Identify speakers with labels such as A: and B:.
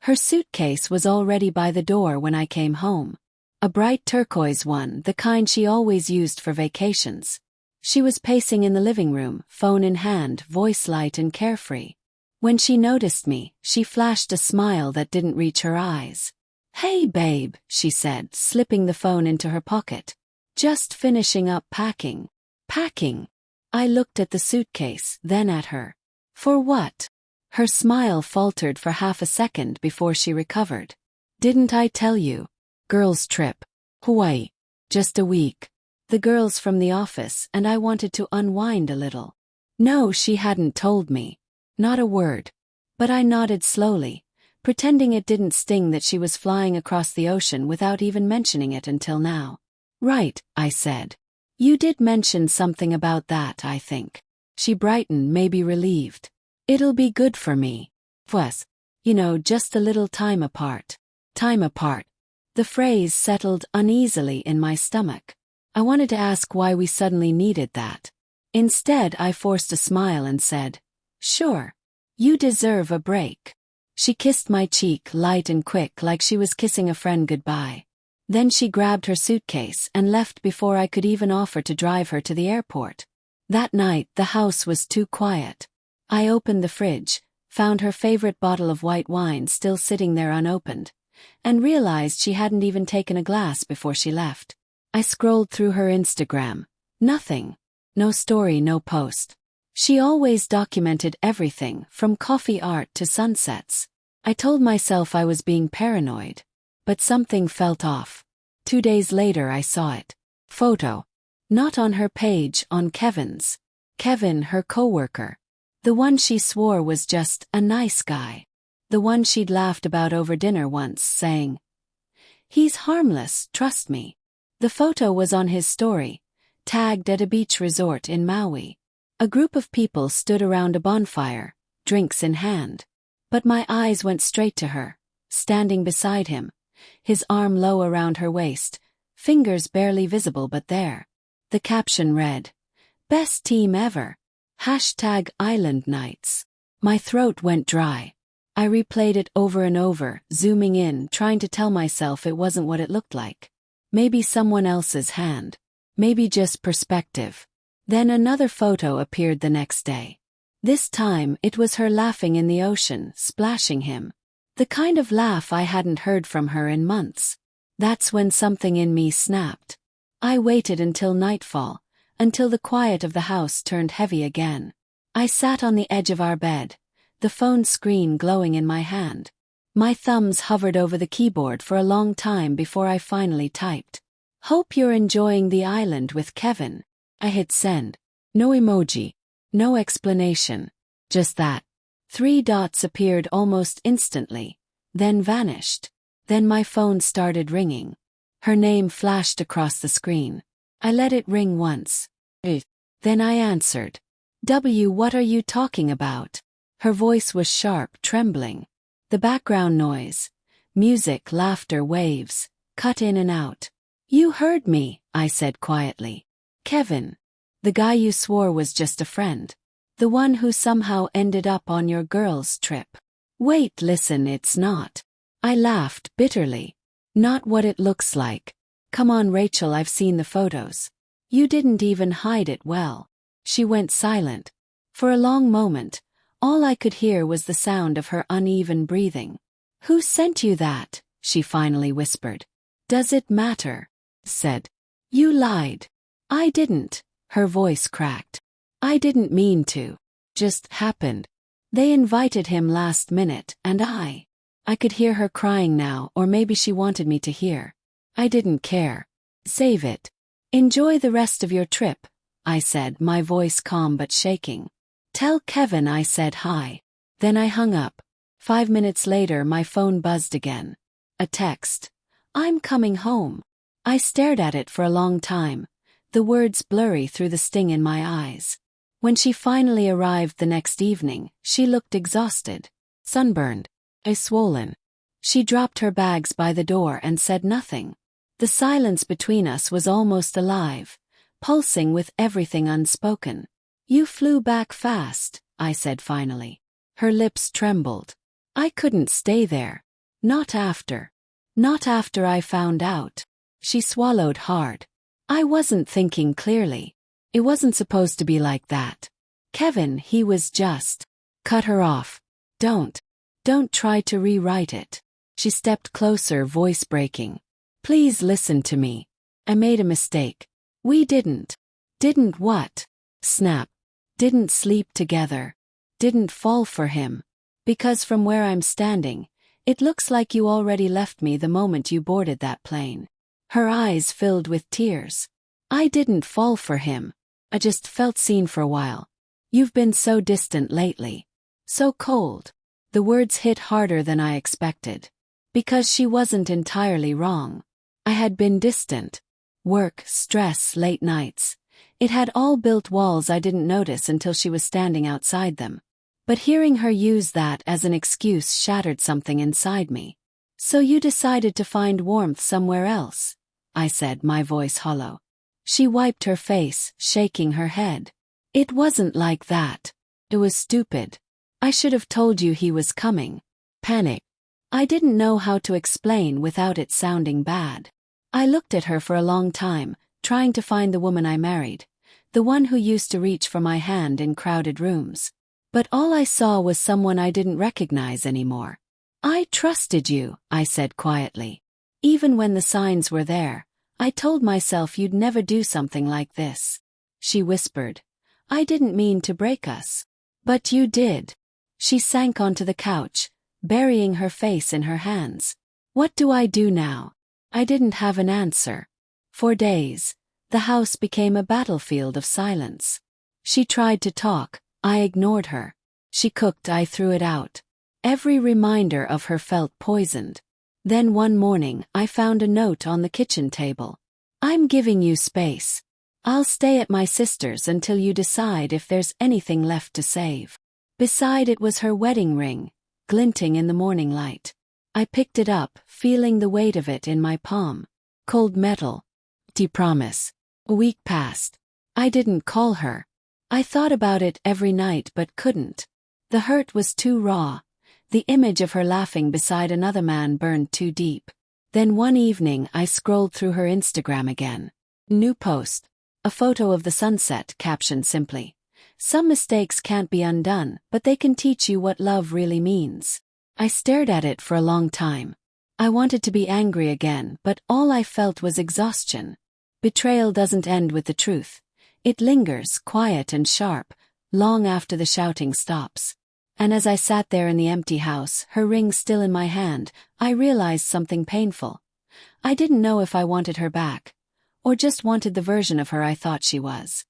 A: Her suitcase was already by the door when I came home. A bright turquoise one, the kind she always used for vacations. She was pacing in the living room, phone in hand, voice light and carefree. When she noticed me, she flashed a smile that didn't reach her eyes. "Hey babe," she said, slipping the phone into her pocket. "Just finishing up packing." "Packing?" I looked at the suitcase, then at her. "For what?" Her smile faltered for half a second before she recovered. "Didn't I tell you? Girls' trip. Hawaii. Just a week. The girls from the office and I wanted to unwind a little." No, she hadn't told me. Not a word. But I nodded slowly, pretending it didn't sting that she was flying across the ocean without even mentioning it until now. "Right," I said. "You did mention something about that, I think." She brightened, maybe relieved. "It'll be good for me. Plus, just a little time apart." Time apart. The phrase settled uneasily in my stomach. I wanted to ask why we suddenly needed that. Instead, I forced a smile and said, "Sure. You deserve a break." She kissed my cheek, light and quick, like she was kissing a friend goodbye. Then she grabbed her suitcase and left before I could even offer to drive her to the airport. That night, the house was too quiet. I opened the fridge, found her favorite bottle of white wine still sitting there unopened, and realized she hadn't even taken a glass before she left. I scrolled through her Instagram. Nothing. No story, no post. She always documented everything, from coffee art to sunsets. I told myself I was being paranoid. But something felt off. 2 days later I saw it. Photo. Not on her page, on Kevin's. Kevin, her coworker. The one she swore was just a nice guy. The one she'd laughed about over dinner once, saying, "He's harmless, trust me." The photo was on his story, tagged at a beach resort in Maui. A group of people stood around a bonfire, drinks in hand. But my eyes went straight to her, standing beside him, his arm low around her waist, fingers barely visible but there. The caption read, "Best team ever. #Island Nights." My throat went dry. I replayed it over and over, zooming in, trying to tell myself it wasn't what it looked like. Maybe someone else's hand. Maybe just perspective. Then another photo appeared the next day. This time, it was her laughing in the ocean, splashing him. The kind of laugh I hadn't heard from her in months. That's when something in me snapped. I waited until nightfall, until the quiet of the house turned heavy again. I sat on the edge of our bed, the phone screen glowing in my hand. My thumbs hovered over the keyboard for a long time before I finally typed, "Hope you're enjoying the island with Kevin." I hit send. No emoji. No explanation. Just that. 3 dots appeared almost instantly, then vanished. Then my phone started ringing. Her name flashed across the screen. I let it ring once. Then I answered. What are you talking about?" Her voice was sharp, trembling. The background noise, music, laughter, waves, cut in and out. "You heard me," I said quietly. "Kevin. The guy you swore was just a friend. The one who somehow ended up on your girls' trip." "Wait, listen, it's not." I laughed bitterly. "Not what it looks like. Come on, Rachel, I've seen the photos. You didn't even hide it well." She went silent. For a long moment, all I could hear was the sound of her uneven breathing. "Who sent you that?" she finally whispered. "Does it matter?" said. "You lied." "I didn't." Her voice cracked. "I didn't mean to. Just happened. They invited him last minute, and I could hear her crying now, or maybe she wanted me to hear. I didn't care. "Save it. Enjoy the rest of your trip," I said, my voice calm but shaking. "Tell Kevin I said hi." Then I hung up. 5 minutes later my phone buzzed again. A text. "I'm coming home." I stared at it for a long time, the words blurry through the sting in my eyes. When she finally arrived the next evening, she looked exhausted, sunburned, swollen. She dropped her bags by the door and said nothing. The silence between us was almost alive, pulsing with everything unspoken. "You flew back fast," I said finally. Her lips trembled. "I couldn't stay there." Not after. Not after I found out. She swallowed hard. I wasn't thinking clearly. It wasn't supposed to be like that. Kevin, he was just. Cut her off. Don't try to rewrite it. She stepped closer, voice breaking. Please listen to me. I made a mistake. We didn't. Didn't what? Snap. Didn't sleep together. Didn't fall for him. Because from where I'm standing, it looks like you already left me the moment you boarded that plane. Her eyes filled with tears. I didn't fall for him. I just felt seen for a while. You've been so distant lately. So cold. The words hit harder than I expected. Because she wasn't entirely wrong. I had been distant. Work, stress, late nights. It had all built walls I didn't notice until she was standing outside them. But hearing her use that as an excuse shattered something inside me. So you decided to find warmth somewhere else, I said, my voice hollow. She wiped her face, shaking her head. It wasn't like that. It was stupid. I should have told you he was coming. Panic. I didn't know how to explain without it sounding bad. I looked at her for a long time, trying to find the woman I married. The one who used to reach for my hand in crowded rooms. But all I saw was someone I didn't recognize anymore. I trusted you, I said quietly. Even when the signs were there, I told myself you'd never do something like this. She whispered. I didn't mean to break us. But you did. She sank onto the couch, burying her face in her hands. What do I do now? I didn't have an answer. For days, the house became a battlefield of silence. She tried to talk. I ignored her. She cooked, I threw it out. Every reminder of her felt poisoned. Then one morning, I found a note on the kitchen table. I'm giving you space. I'll stay at my sister's until you decide if there's anything left to save. Beside it was her wedding ring, glinting in the morning light. I picked it up, feeling the weight of it in my palm. Cold metal. Empty promise. A week passed. I didn't call her. I thought about it every night but couldn't. The hurt was too raw. The image of her laughing beside another man burned too deep. Then one evening I scrolled through her Instagram again. New post. A photo of the sunset, captioned simply. Some mistakes can't be undone, but they can teach you what love really means. I stared at it for a long time. I wanted to be angry again, but all I felt was exhaustion. Betrayal doesn't end with the truth. It lingers, quiet and sharp, long after the shouting stops. And as I sat there in the empty house, her ring still in my hand, I realized something painful. I didn't know if I wanted her back, or just wanted the version of her I thought she was.